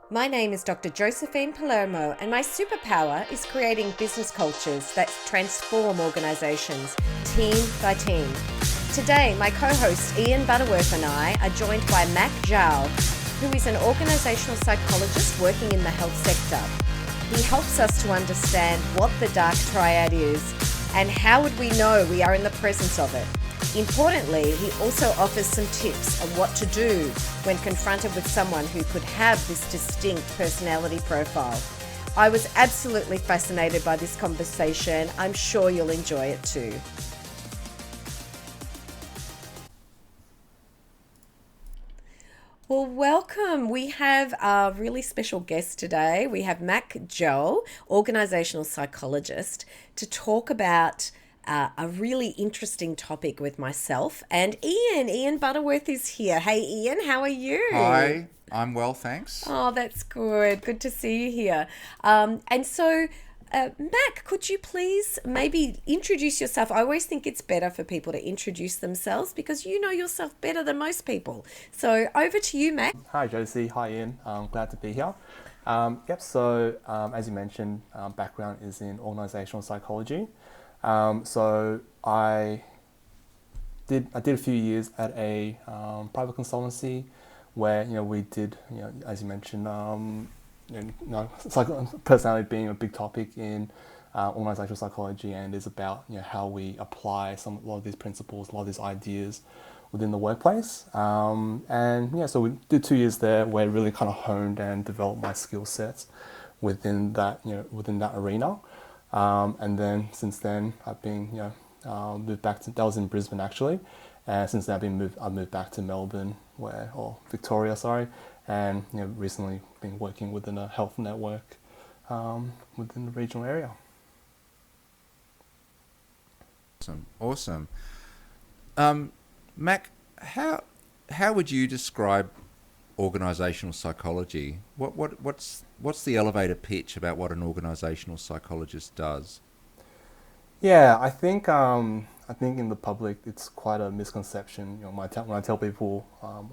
My name is Dr. Josephine Palermo, and my superpower is creating business cultures that transform organizations, team by team. Today, my co-host Ian Butterworth and I are joined by Mack Zhou, who is an organizational psychologist working in the health sector. He helps us to understand what the Dark Triad is and how would we know we are in the presence of it. Importantly, he also offers some tips on what to do when confronted with someone who could have this distinct personality profile. I was absolutely fascinated by this conversation. I'm sure you'll enjoy it too. Well, welcome. We have a really special guest today. We have Mack Zhou, organisational psychologist, to talk about a really interesting topic with myself and Ian. Ian Butterworth is here. Hey, Ian, how are you? Hi, I'm well, thanks. Oh, that's good. Good to see you here. Mack, could you please maybe introduce yourself? I always think it's better for people to introduce themselves because you know yourself better than most people. So over to you, Mack. Hi, Josie. Hi, Ian. I'm glad to be here. As you mentioned, background is in organisational psychology. So I did a few years at a private consultancy where we did as you mentioned personality being a big topic in organisational psychology, and is about how we apply a lot of these principles, a lot of these ideas within the workplace. So we did 2 years there where I really kind of honed and developed my skill sets within that arena. And then since then I've been moved back to, that was in Brisbane actually, and since then I've moved back to Melbourne Victoria, sorry, and recently been working within a health network within the regional area. Awesome. Mac, how would you describe organisational psychology? What's the elevator pitch about what an organisational psychologist does? Yeah, I think in the public it's quite a misconception. When I tell people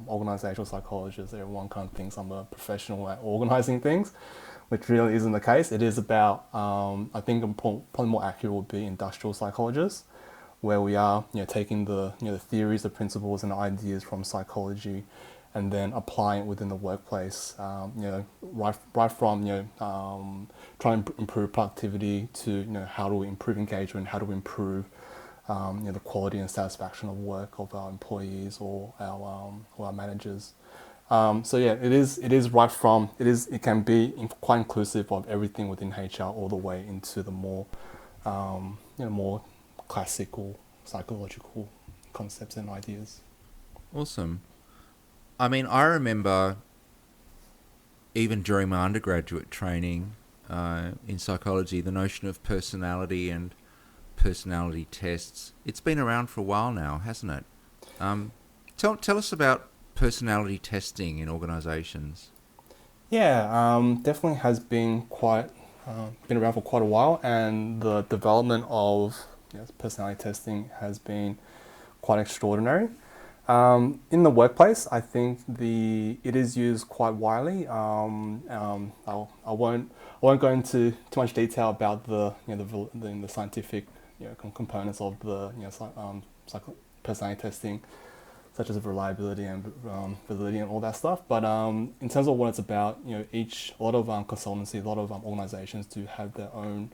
organizational psychologists, everyone kind of thinks I'm a professional at organizing things, which really isn't the case. It is about I think probably more accurate would be industrial psychologists, where we are taking the the theories, the principles, and ideas from psychology, and then applying it within the workplace. Right from trying to improve productivity to how do we improve engagement, how do we improve the quality and satisfaction of work of our employees or our managers. It is right from it can be quite inclusive of everything within HR all the way into the more more classical psychological concepts and ideas. Awesome. I mean, I remember even during my undergraduate training in psychology, the notion of personality and personality tests. It's been around for a while now, hasn't it? Tell us about personality testing in organisations. Yeah, definitely has been around for quite a while, and the development of personality testing has been quite extraordinary. In the workplace, I think it is used quite widely. I won't go into too much detail about the scientific components of the personality testing, such as reliability and validity and all that stuff. But in terms of what it's about, a lot of consultancy, a lot of organizations do have their own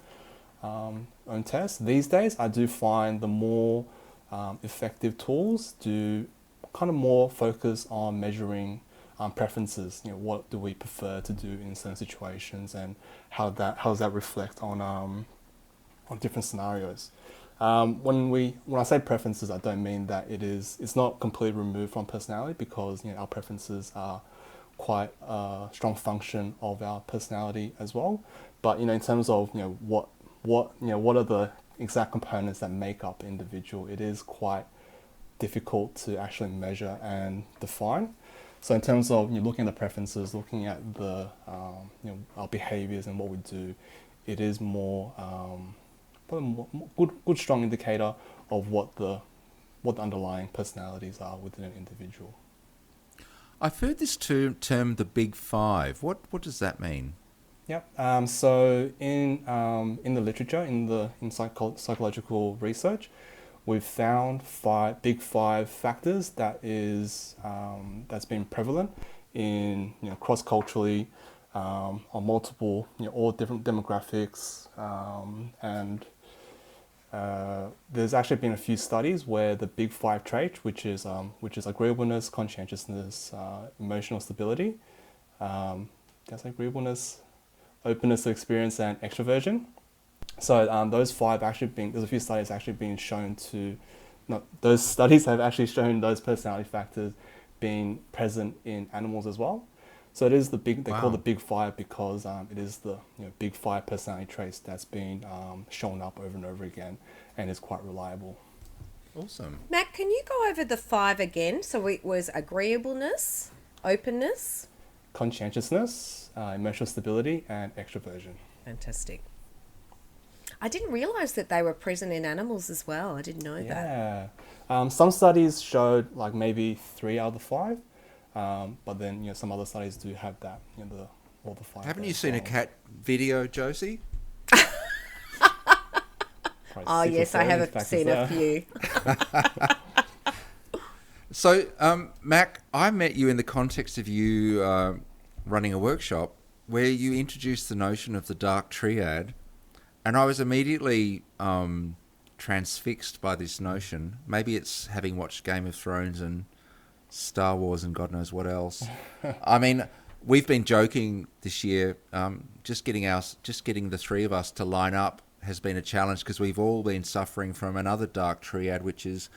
tests. These days, I do find the more effective tools do kind of more focus on measuring preferences. What do we prefer to do in certain situations, and how does that reflect on different scenarios. When I say preferences, I don't mean that it's not completely removed from personality, because our preferences are quite a strong function of our personality as well. But in terms of what are the exact components that make up the individual, it is quite difficult to actually measure and define. So in terms of looking at the preferences, looking at the our behaviors and what we do, it is more probably good strong indicator of what the underlying personalities are within an individual. I've heard this term, the Big Five. What does that mean? Yep. So in the literature, in psychological research, we've found big five factors that's been prevalent in cross culturally on multiple all different demographics, and there's actually been a few studies where the big five traits, which is agreeableness, conscientiousness, emotional stability, agreeableness, openness to experience, and extroversion. So those five there's a few studies actually being shown those studies have actually shown those personality factors being present in animals as well. So it is they call the big five because it is the big five personality traits that's been shown up over and over again and is quite reliable. Awesome. Matt, can you go over the five again? So it was agreeableness, openness, conscientiousness, emotional stability, and extroversion. Fantastic. I didn't realise that they were present in animals as well. I didn't know that. Yeah. Some studies showed like maybe 3 out of the 5, but then some other studies do have that, all the 5. Haven't you seen a cat video, Josie? Oh yes, I have seen a few. So, Mack, I met you in the context of you running a workshop where you introduced the notion of the Dark Triad, and I was immediately transfixed by this notion. Maybe it's having watched Game of Thrones and Star Wars and God knows what else. I mean, we've been joking this year. Just getting the three of us to line up has been a challenge because we've all been suffering from another Dark Triad, which is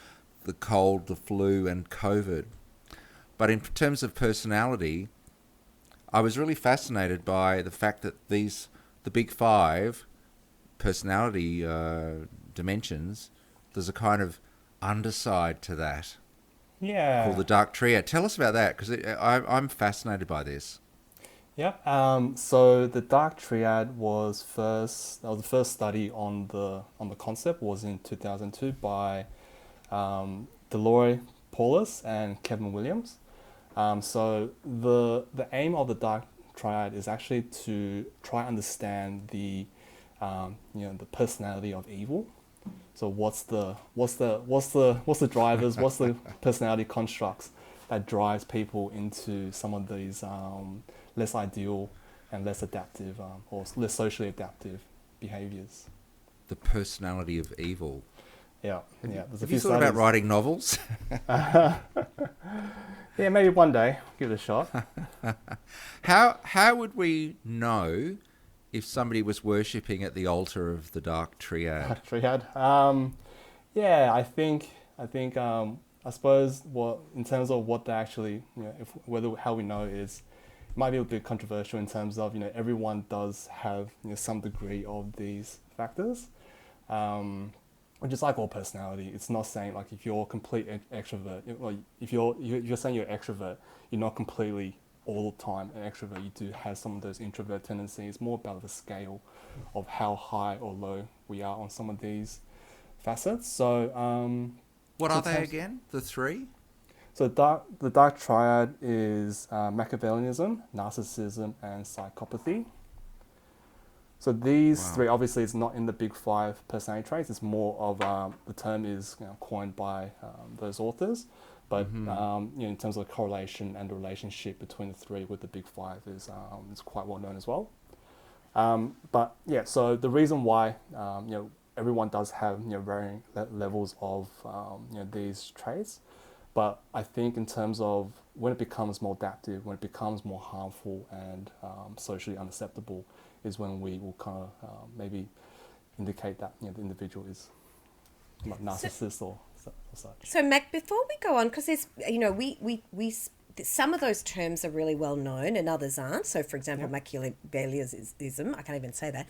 the cold, the flu, and COVID. But in terms of personality, I was really fascinated by the fact that the big five personality dimensions, there's a kind of underside to that. Yeah. Called the Dark Triad. Tell us about that, because I'm fascinated by this. Yeah. So the Dark Triad was the first study on the concept was in 2002 by Delroy Paulus and Kevin Williams. So the aim of the Dark Triad is actually to try to understand the personality of evil. So what's the drivers? What's the personality constructs that drives people into some of these less ideal and less adaptive or less socially adaptive behaviors? The personality of evil. Yeah. Have you thought about writing novels? Yeah, maybe one day. Give it a shot. How would we know if somebody was worshipping at the altar of the Dark Triad? Triad. Yeah, I suppose in terms of what they actually, how we know is, it might be a bit controversial in terms of, everyone does have some degree of these factors, which is like all personality. It's not saying like if you're a complete extrovert, if you're saying you're an extrovert, you're not completely all the time an extrovert. You do have some of those introvert tendencies. It's more about the scale of how high or low we are on some of these facets. So what are they again? The three? So the Dark Triad is Machiavellianism, narcissism, and psychopathy. So these three, obviously, it's not in the big five personality traits. It's more of the term is coined by those authors, but in terms of the correlation and the relationship between the three with the big five is quite well known as well. But yeah, so the reason why everyone does have varying levels of these traits, but I think in terms of when it becomes more adaptive, when it becomes more harmful and socially unacceptable, is when we will kind of maybe indicate that the individual is not narcissist or such. So Mac, before we go on, because there's some of those terms are really well known and others aren't. So, for example, Machiavellianism, I can't even say that,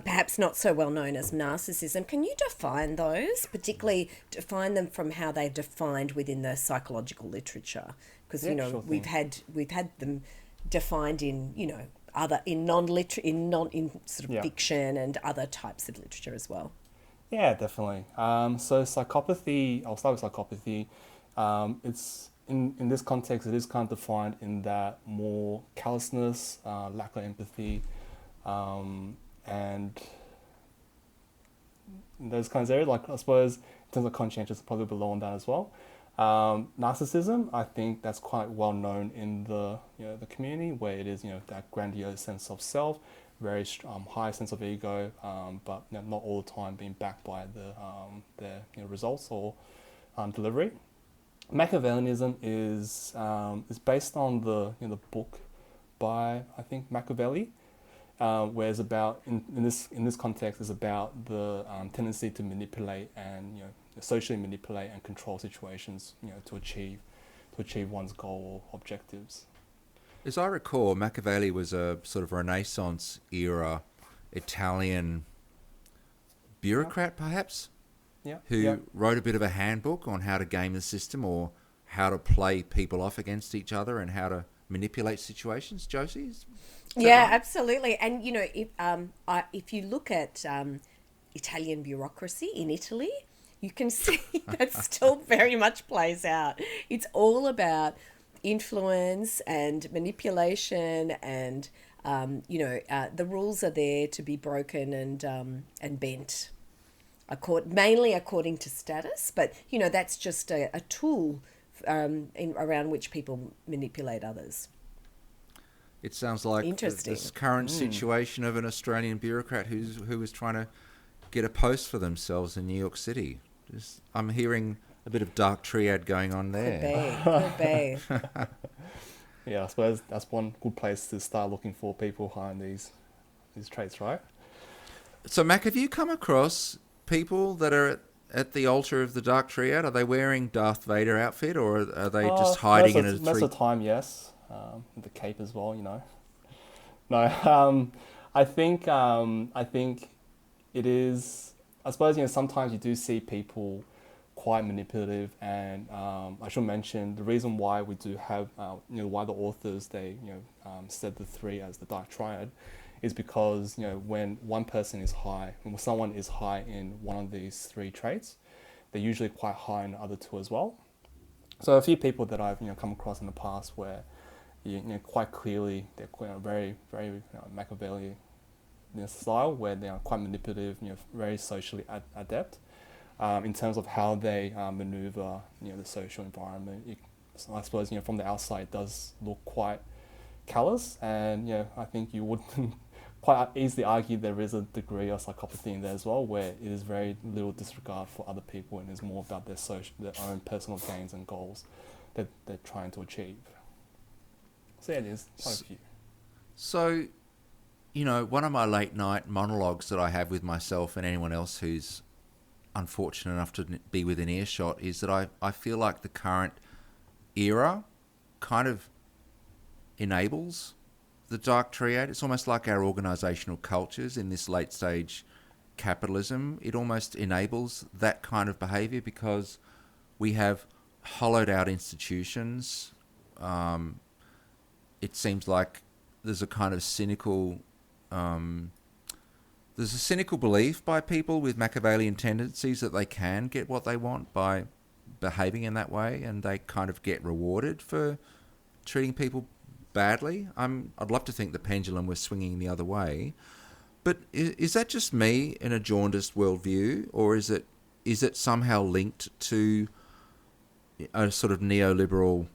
perhaps not so well known as narcissism. Can you define those, particularly define them from how they're defined within the psychological literature? Because sure we've had them defined in fiction and other types of literature as well. Yeah, definitely. So psychopathy, I'll start with psychopathy. It's in this context, it is kind of defined in that more callousness, lack of empathy, and those kinds of areas. Like I suppose in terms of conscientious, probably below on that as well. Narcissism, I think that's quite well known in the the community, where it is that grandiose sense of self, very high sense of ego, but not all the time being backed by their results or delivery. Machiavellianism is based on the book by I think Machiavelli, where it's about in this context is about the tendency to manipulate and socially manipulate and control situations to achieve one's goal or objectives. As I recall, Machiavelli was a sort of Renaissance era Italian bureaucrat, perhaps, who wrote a bit of a handbook on how to game the system or how to play people off against each other and how to manipulate situations. Josie? Is that right? Absolutely. And, if you look at Italian bureaucracy in Italy, you can see that still very much plays out. It's all about influence and manipulation, and the rules are there to be broken and bent, mainly according to status. But that's just a tool around which people manipulate others. It sounds like this current situation of an Australian bureaucrat who was trying to get a post for themselves in New York City. I'm hearing a bit of Dark Triad going on there. Could be. Yeah, I suppose that's one good place to start looking for people behind these traits, right? So, Mac, have you come across people that are at the altar of the Dark Triad? Are they wearing Darth Vader outfit, or are they just hiding in a tree? Most of the time, yes. The cape as well, No, I think it is. I suppose sometimes you do see people quite manipulative, and I should mention the reason why we do have why the authors said the three as the Dark Triad is because when one person is high, when someone is high in one of these three traits, they're usually quite high in the other two as well. So a few people that I've come across in the past where quite clearly they're very very Machiavellian style, where they are quite manipulative, very socially adept. In terms of how they maneuver, the social environment. So I suppose, from the outside it does look quite callous, and I think you would quite easily argue there is a degree of psychopathy in there as well, where it is very little disregard for other people and is more about their own personal gains and goals that they're trying to achieve. So it is quite a few. So, one of my late night monologues that I have with myself and anyone else who's unfortunate enough to be within earshot is that I feel like the current era kind of enables the Dark Triad. It's almost like our organisational cultures in this late stage capitalism. It almost enables that kind of behaviour because we have hollowed out institutions. It seems like there's a kind of cynical belief by people with Machiavellian tendencies that they can get what they want by behaving in that way, and they kind of get rewarded for treating people badly. I'd love to think the pendulum was swinging the other way, but is that just me in a jaundiced worldview, or is it somehow linked to a sort of neoliberal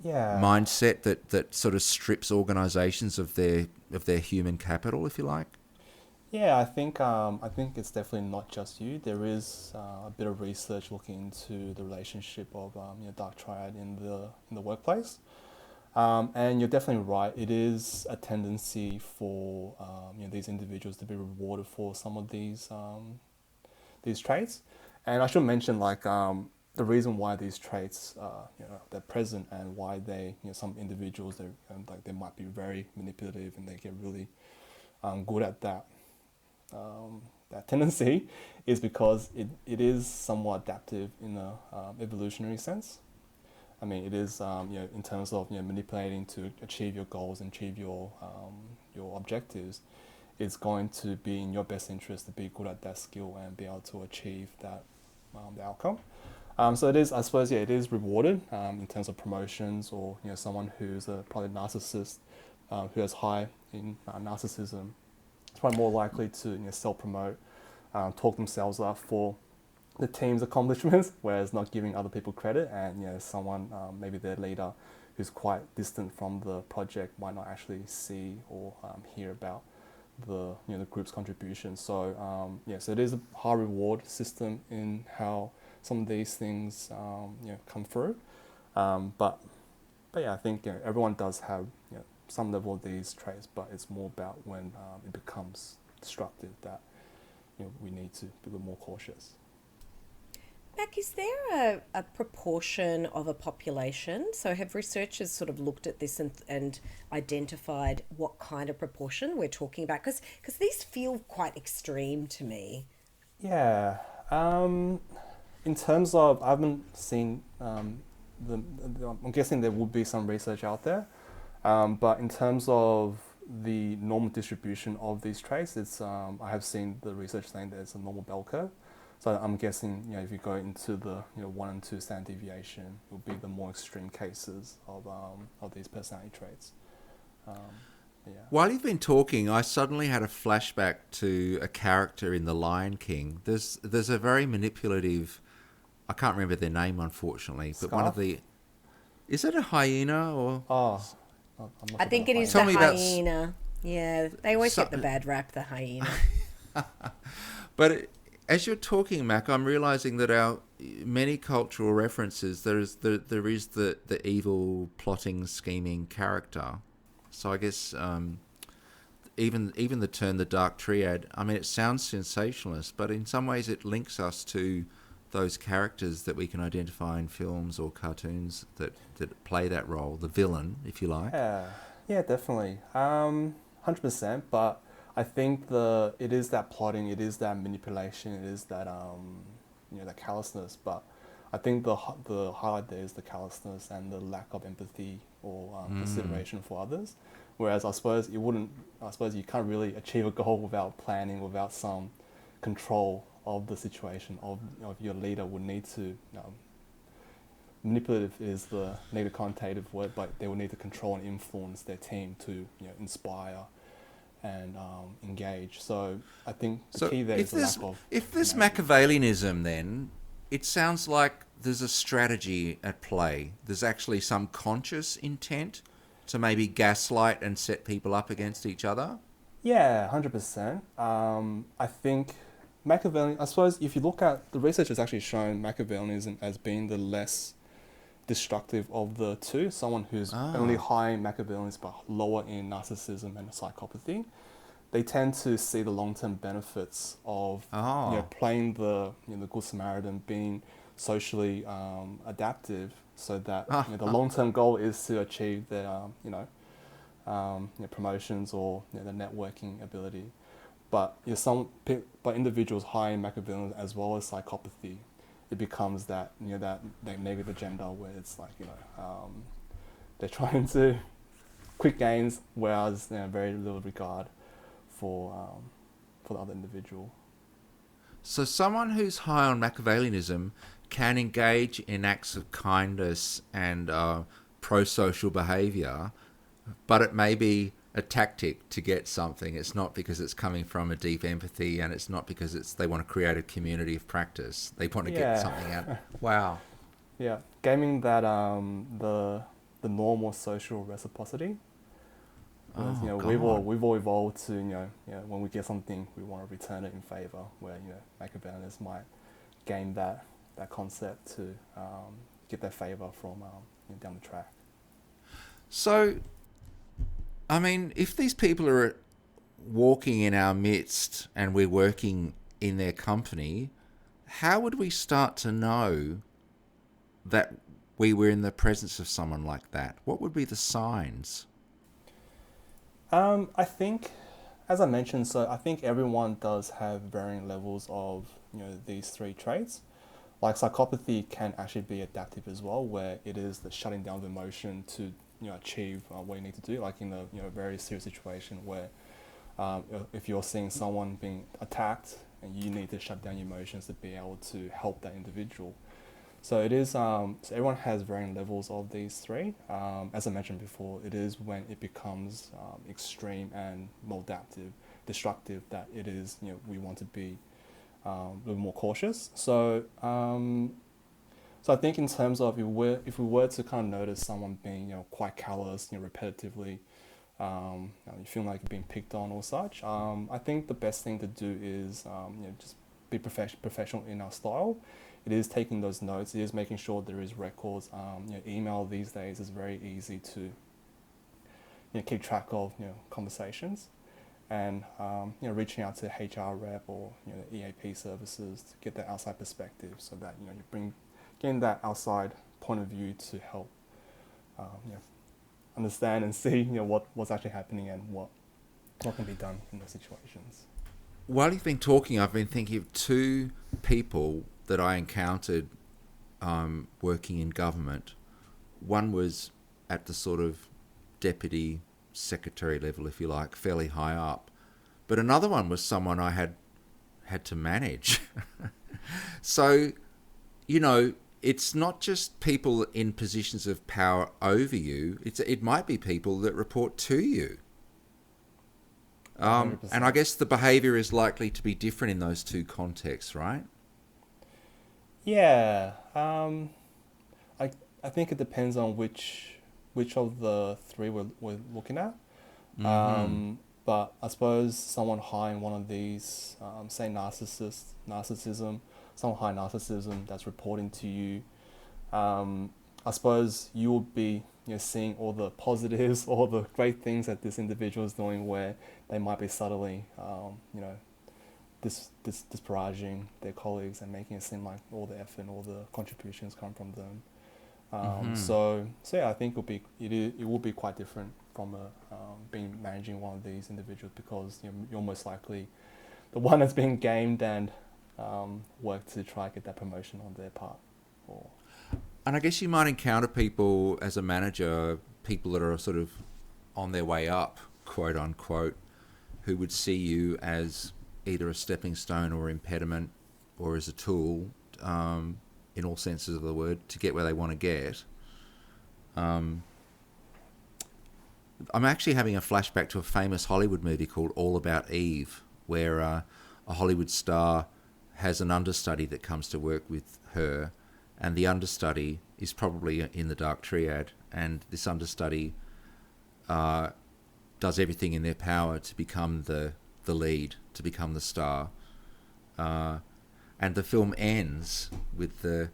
mindset that sort of strips organisations of their human capital, if you like? Yeah, I think it's definitely not just you. There is a bit of research looking into the relationship of Dark Triad in the workplace, and you're definitely right. It is a tendency for these individuals to be rewarded for some of these traits, and I should mention the reason why these traits they're present and why they some individuals they might be very manipulative and they get really good at that. That tendency is because it is somewhat adaptive in a evolutionary sense. I mean, it is in terms of manipulating to achieve your goals and achieve your objectives. It's going to be in your best interest to be good at that skill and be able to achieve that the outcome. So it is, I suppose, yeah, it is rewarded in terms of promotions, or someone who's a probably narcissist, who has high in narcissism, is probably more likely to self-promote, talk themselves up for the team's accomplishments, whereas not giving other people credit, and someone, maybe their leader, who's quite distant from the project, might not actually see or hear about the group's contribution. So so it is a high reward system in how some of these things come through. But yeah, I think everyone does have some level of these traits, but it's more about when it becomes destructive that we need to be a little more cautious. Mac, is there a proportion of a population? So have researchers sort of looked at this and identified what kind of proportion we're talking about? Because these feel quite extreme to me. Yeah. In terms of, I haven't seen I'm guessing there would be some research out there, but in terms of the normal distribution of these traits, it's I have seen the research saying that it's a normal bell curve. So I'm guessing if you go into the 1 and 2 standard deviation, it will be the more extreme cases of these personality traits. Yeah. While you've been talking, I suddenly had a flashback to a character in The Lion King. There's a very manipulative, I can't remember their name unfortunately, but one of the, is it a hyena or? Oh, I'm not I sure think about it is hyena. the Tell me about hyena. Yeah, they always So- get the bad rap, the hyena. But as you're talking, Mac, I'm realizing that our many cultural references, there is the evil, plotting, scheming character. So I guess even the term the Dark Triad, I mean, it sounds sensationalist, but in some ways it links us to those characters that we can identify in films or cartoons that play that role, the villain, if you like. Yeah, definitely. 100%. But I think it is that plotting, it is that manipulation, it is that that callousness. But I think the highlight there is the callousness and the lack of empathy or consideration for others. Whereas I suppose you can't really achieve a goal without planning, without some control of the situation. Of your leader would need to. Manipulative is the negative connotative word, but they will need to control and influence their team to inspire and engage. So I think the key there is the lack of. If there's Machiavellianism, then it sounds like there's a strategy at play. There's actually some conscious intent to maybe gaslight and set people up against each other. Yeah, 100%. I think Machiavellian. I suppose if you look at the research, has actually shown Machiavellianism as being the less destructive of the two. Someone who's only high in Machiavellianism but lower in narcissism and psychopathy, they tend to see the long-term benefits of playing the the good Samaritan, being socially adaptive, so that the long-term goal is to achieve their promotions or the networking ability. But but individuals high in Machiavellianism as well as psychopathy, it becomes that that negative agenda where it's like they're trying to quick gains, whereas very little regard for the other individual. So someone who's high on Machiavellianism can engage in acts of kindness and pro-social behaviour, but it may be a tactic to get something. It's not because it's coming from a deep empathy, and it's not because they want to create a community of practice. They want to get something out. Wow. Yeah, gaming that the normal social reciprocity. We've all evolved to when we get something we want to return it in favor. Where Machiavellians might gain that concept to get their favor from down the track. So, I mean, if these people are walking in our midst and we're working in their company, how would we start to know that we were in the presence of someone like that? What would be the signs? I think, as I mentioned, so I think everyone does have varying levels of these three traits. Like psychopathy can actually be adaptive as well, where it is the shutting down of emotion to achieve what you need to do. Like in a very serious situation where if you're seeing someone being attacked and you need to shut down your emotions to be able to help that individual. So it is. So everyone has varying levels of these three. As I mentioned before, it is when it becomes extreme and maladaptive, destructive, that it is. We want to be a little more cautious. So I think in terms of if we were to kind of notice someone being quite callous, repetitively, you feel like you're being picked on or such, I think the best thing to do is just be professional in our style. It is taking those notes. It is making sure there is records. Email these days is very easy to keep track of conversations, and reaching out to HR rep or the EAP services to get that outside perspective, so that you getting that outside point of view to help understand and see what's actually happening and what can be done in those situations. While you've been talking, I've been thinking of two people that I encountered working in government. One was at the sort of deputy secretary level, if you like, fairly high up. But another one was someone I had to manage. So, it's not just people in positions of power over you. It might be people that report to you. And I guess the behaviour is likely to be different in those two contexts, right? Yeah, I think it depends on which of the three we're looking at. But I suppose someone high in one of these, say narcissism, someone high narcissism that's reporting to you, I suppose you will be seeing all the positives, all the great things that this individual is doing, where they might be subtly, disparaging their colleagues and making it seem like all the effort and all the contributions come from them. So yeah, I think it will be quite different from being managing one of these individuals, because you're most likely the one that's being gamed and work to try to get that promotion on their part. And I guess you might encounter people as a manager, people that are sort of on their way up, quote unquote, who would see you as either a stepping stone or impediment, or as a tool, in all senses of the word, to get where they want to get. I'm actually having a flashback to a famous Hollywood movie called All About Eve, where a Hollywood star has an understudy that comes to work with her, and the understudy is probably in the Dark Triad, and this understudy does everything in their power to become the lead, to become the star. And the film ends with the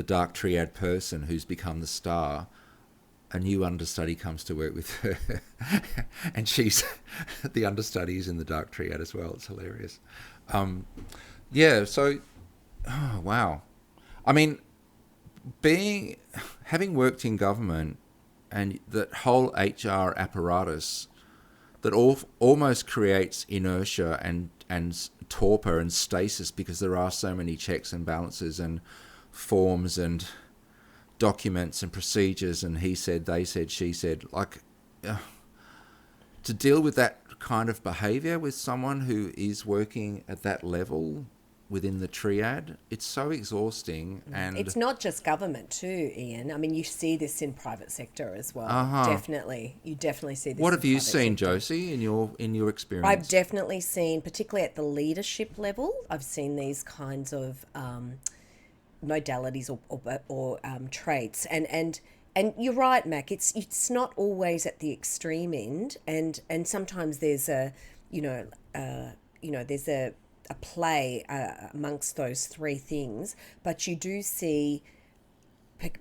Dark Triad person who's become the star. A new understudy comes to work with her, and she's the understudy is in the Dark Triad as well. It's hilarious. Yeah. So, oh, wow. I mean, having worked in government, and that whole HR apparatus that almost creates inertia and torpor and stasis, because there are so many checks and balances and forms and documents and procedures and he said, they said, she said, to deal with that kind of behaviour with someone who is working at that level within the triad, it's so exhausting. And it's not just government too, Ian. I mean, you see this in private sector as well. Definitely, you definitely see this. What have you seen, sector. Josie, in your experience? I've definitely seen, particularly at the leadership level, I've seen these kinds of modalities or traits, and you're right, Mac. It's not always at the extreme end, and sometimes there's there's a play amongst those three things, but you do see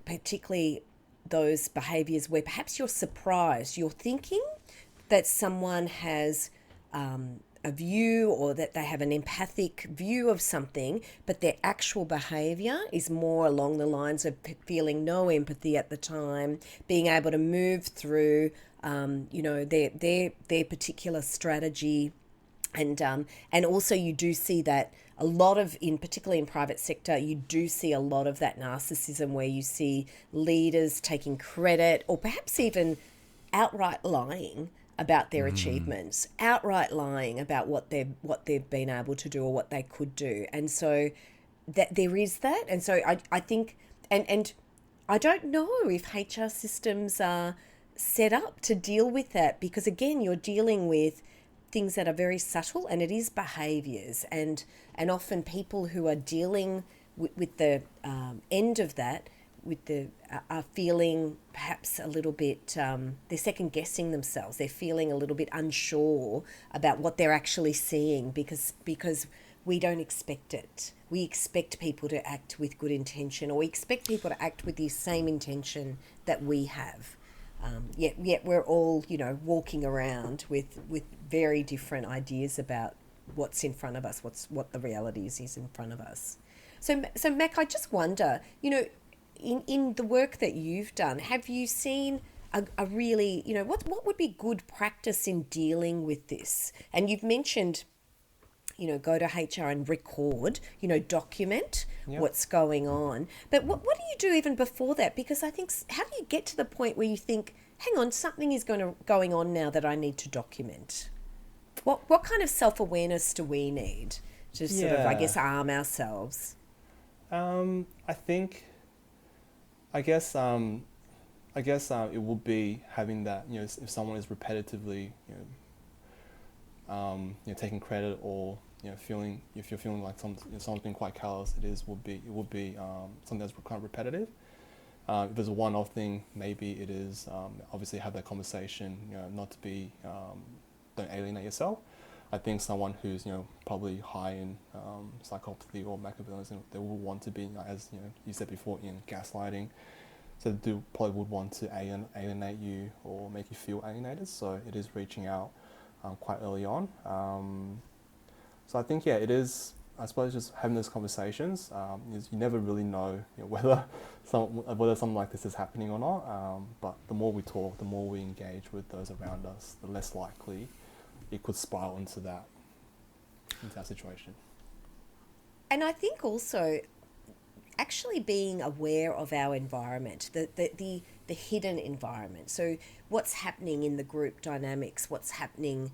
particularly those behaviours where perhaps you're surprised, you're thinking that someone has a view or that they have an empathic view of something, but their actual behaviour is more along the lines of feeling no empathy at the time, being able to move through their particular strategy. And also you do see that a lot of, particularly in private sector, you do see a lot of that narcissism where you see leaders taking credit or perhaps even outright lying about their achievements, outright lying about what they've been able to do or what they could do. And so that there is that. And so I think, and I don't know if HR systems are set up to deal with that, because again, you're dealing with things that are very subtle, and it is behaviors, and often people who are dealing with the end of that, with the are feeling perhaps a little bit they're second guessing themselves, they're feeling a little bit unsure about what they're actually seeing, because we don't expect it. We expect people to act with good intention, or we expect people to act with the same intention that we have. Yet we're all, walking around with very different ideas about what's in front of us, what the reality is in front of us. So Mac, I just wonder, in the work that you've done, have you seen a really, what would be good practice in dealing with this? And you've mentioned, go to HR and record, document what's going on. But what do you do even before that? Because I think, how do you get to the point where you think, hang on, something is going on now that I need to document? What kind of self-awareness do we need to sort of, I guess, arm ourselves? I guess it would be having that, if someone is repetitively, taking credit, or if you're feeling like someone's been quite callous, it would be something that's kind of repetitive. If there's a one-off thing, maybe it is obviously have that conversation, not to be don't alienate yourself. I think someone who's probably high in psychopathy or Machiavellianism, they will want to be, as you said before, in gaslighting. So they probably would want to alienate you or make you feel alienated. So it is reaching out quite early on. So I think it is. I suppose just having those conversations. Is you never really know, whether something like this is happening or not. But the more we talk, the more we engage with those around us, the less likely it could spiral into that situation. And I think also, actually being aware of our environment, the hidden environment. So what's happening in the group dynamics, what's happening,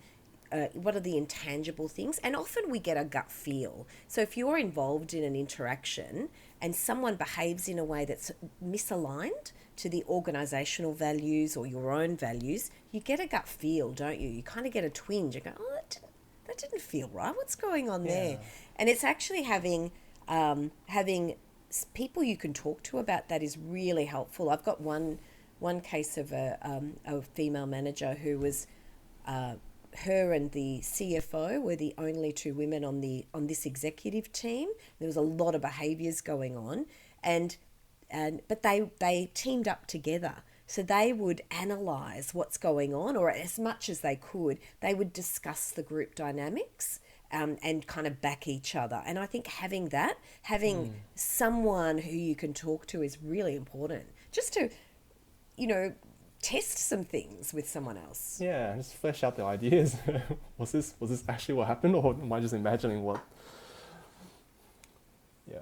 what are the intangible things? And often we get a gut feel. So if you're involved in an interaction and someone behaves in a way that's misaligned to the organisational values or your own values, you get a gut feel, don't you? You kind of get a twinge. You go, oh, that didn't feel right. What's going on there? And it's actually having people you can talk to about that is really helpful. I've got one case of a female manager who was her and the CFO were the only two women on this executive team. There was a lot of behaviours going on, but they teamed up together. So they would analyse what's going on, or as much as they could, they would discuss the group dynamics and kind of back each other. And I think having someone who you can talk to is really important, just to, test some things with someone else. Yeah, just flesh out the ideas. Was this actually what happened, or am I just imagining what? Yeah.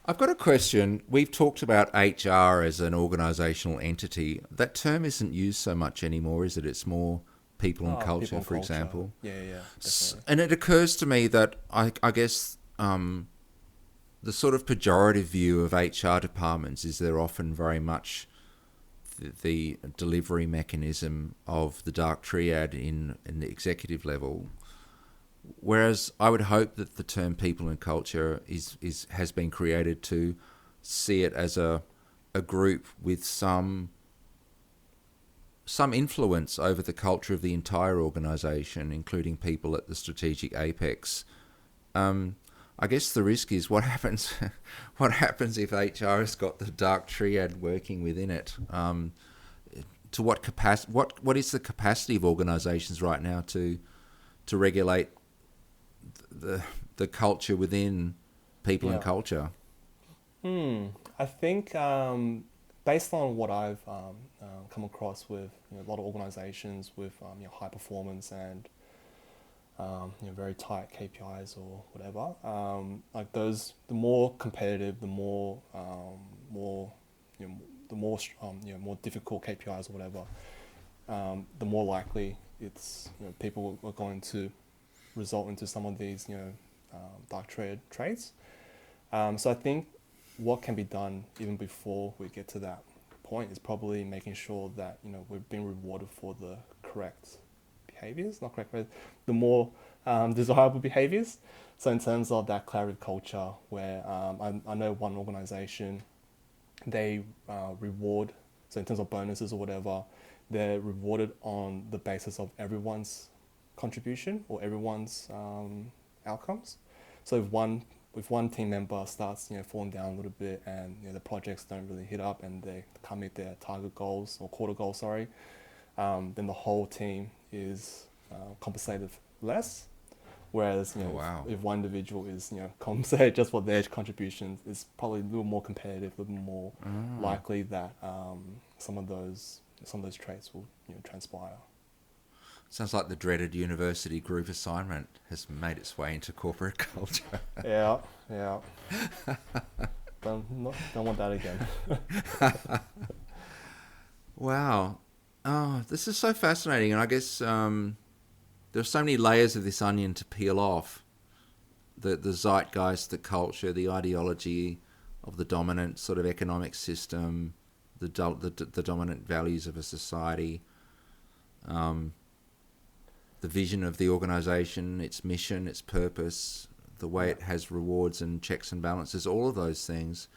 I've got a question. We've talked about HR as an organisational entity. That term isn't used so much anymore, is it? It's more people and culture, people and for culture. example. Yeah, definitely. And it occurs to me that I guess the sort of pejorative view of HR departments is they're often very much the delivery mechanism of the Dark Triad in the executive level. Whereas I would hope that the term people and culture has been created to see it as a group with some influence over the culture of the entire organisation, including people at the strategic apex. I guess the risk is what happens if HR has got the Dark Triad working within it. To what capacity? What is the capacity of organisations right now to regulate the culture within people and culture? I think based on what I've come across with a lot of organisations with high performance and very tight KPIs or whatever, like those, the more competitive, the more more difficult KPIs or whatever, the more likely it's people are going to result into some of these Dark Triad traits. So I think what can be done even before we get to that point is probably making sure that we're being rewarded for the correct behaviors, not correct, but the more desirable behaviors. So in terms of that collaborative culture, where I know one organization, they reward, so in terms of bonuses or whatever, they're rewarded on the basis of everyone's contribution or everyone's outcomes. So if one team member starts falling down a little bit, and the projects don't really hit up and they can't meet their target goals or quarter goals, then the whole team is compensated less. Whereas Oh, wow. if one individual is compensated just for their contributions, it's probably a little more competitive, a little more likely that some of those traits will transpire. Sounds like the dreaded university group assignment has made its way into corporate culture. Yeah. Don't want that again. Wow. Oh, this is so fascinating. And I guess there are so many layers of this onion to peel off. The zeitgeist, the culture, the ideology of the dominant sort of economic system, the dominant values of a society, the vision of the organisation, its mission, its purpose, the way it has rewards and checks and balances, all of those things.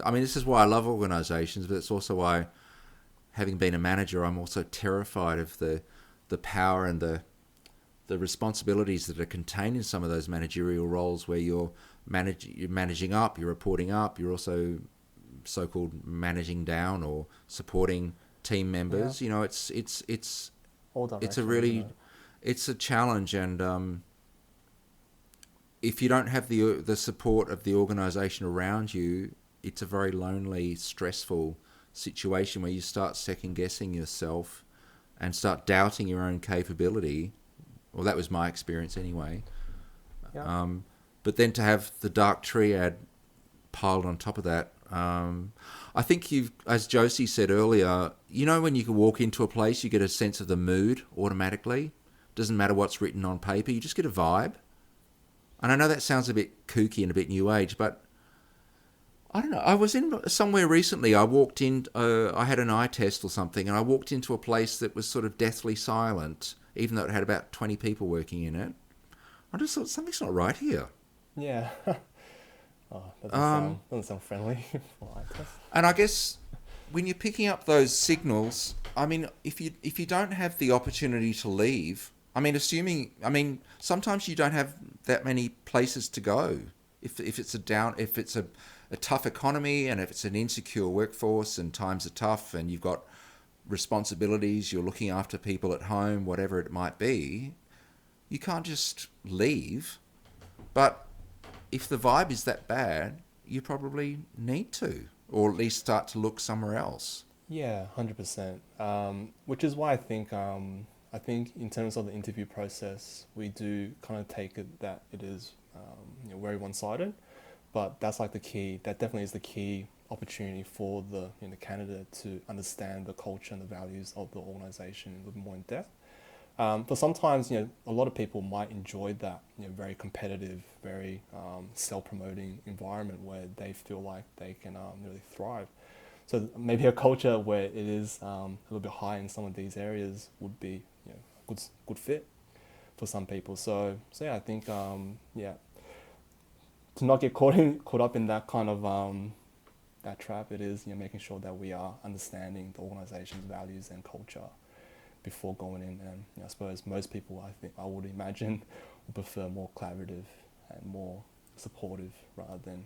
I mean, this is why I love organisations, but it's also why, having been a manager, I'm also terrified of the power and the responsibilities that are contained in some of those managerial roles, where you're managing up, you're reporting up, you're also so-called managing down or supporting team members. Yeah. It's All it's a directions, really it's a challenge, and if you don't have the support of the organisation around you, it's a very lonely, stressful situation where you start second guessing yourself and start doubting your own capability. Well, that was my experience anyway. Yeah. But then to have the Dark Triad piled on top of that, I think as Josie said earlier, when you can walk into a place, you get a sense of the mood automatically. Doesn't matter what's written on paper, you just get a vibe. And I know that sounds a bit kooky and a bit new age, but I don't know. I was in somewhere recently. I walked in, I had an eye test or something, and I walked into a place that was sort of deathly silent, even though it had about 20 people working in it. I just thought, something's not right here. Yeah. Oh, that doesn't sound friendly for eye test. And I guess when you're picking up those signals, I mean, if you don't have the opportunity to leave, sometimes you don't have that many places to go. If it's a tough economy, and if it's an insecure workforce and times are tough and you've got responsibilities, you're looking after people at home, whatever it might be, you can't just leave. But if the vibe is that bad, you probably need to, or at least start to look somewhere else. Yeah, 100%. Which is why I think in terms of the interview process, we do kind of take it that it is very one-sided, but that's like the key. That definitely is the key opportunity for the candidate to understand the culture and the values of the organisation a little bit more in depth. But sometimes a lot of people might enjoy that very competitive, very self-promoting environment where they feel like they can really thrive. So maybe a culture where it is a little bit high in some of these areas would be a good fit for some people. So yeah, I think to not get caught up in that kind of that trap, it is making sure that we are understanding the organization's values and culture before going in. And I suppose most people, I would imagine, would prefer more collaborative and more supportive rather than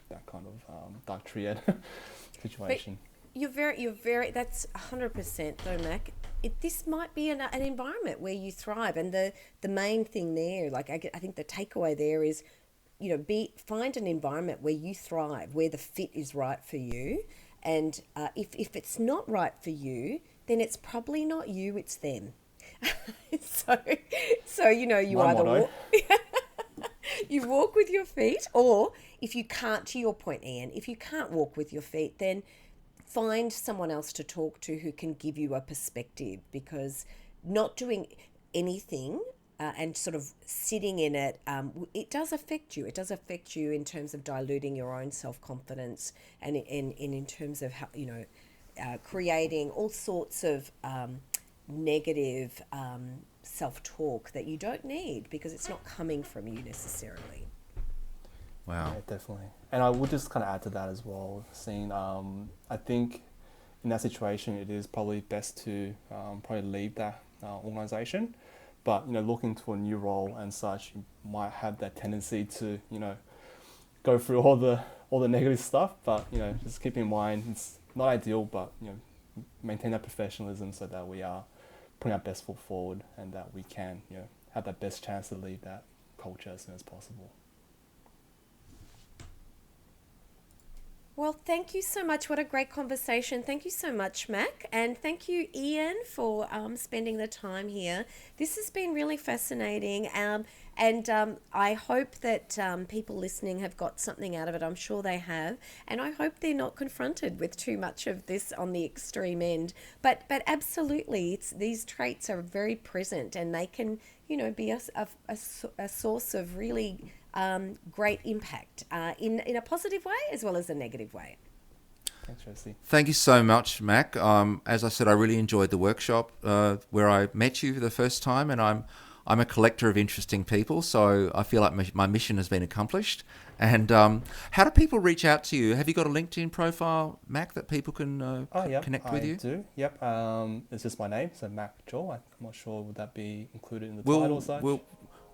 that kind of Dark Triad situation. But you're very. That's 100% though, Mac. This might be an environment where you thrive, and the main thing there, like I think the takeaway there is, find an environment where you thrive, where the fit is right for you, and if it's not right for you, then it's probably not you, it's them. so you My either motto. you walk with your feet, or if you can't, to your point, Ian, if you can't walk with your feet, then find someone else to talk to who can give you a perspective, because not doing anything and sort of sitting in it, it does affect you. It does affect you in terms of diluting your own self-confidence and in terms of how, creating all sorts of negative self-talk that you don't need because it's not coming from you necessarily. Wow. Yeah, definitely. And I would just kind of add to that as well, seeing, I think in that situation, it is probably best to probably leave that organization. But, looking to a new role and such, you might have that tendency to, go through all the negative stuff. But, just keep in mind, it's not ideal, but, maintain that professionalism so that we are putting our best foot forward and that we can, have that best chance to leave that culture as soon as possible. Well, thank you so much. What a great conversation. Thank you so much, Mack. And thank you, Ian, for spending the time here. This has been really fascinating. And I hope that people listening have got something out of it. I'm sure they have. And I hope they're not confronted with too much of this on the extreme end. But absolutely, these traits are very present and they can, be a source of really great impact in a positive way as well as a negative way. Thanks, Josie. Thank you so much, Mack. As I said, I really enjoyed the workshop where I met you for the first time, and I'm a collector of interesting people, so I feel like my mission has been accomplished. And how do people reach out to you? Have you got a LinkedIn profile, Mack, that people can connect with you? I do. Yep. It's just my name, so Mack Zhou. I'm not sure would that be included in the title or such.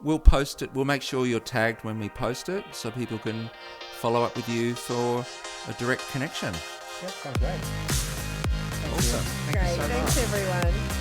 We'll post it. We'll make sure you're tagged when we post it, so people can follow up with you for a direct connection. Yeah, sounds great. Awesome. Thank you so much. Thanks everyone.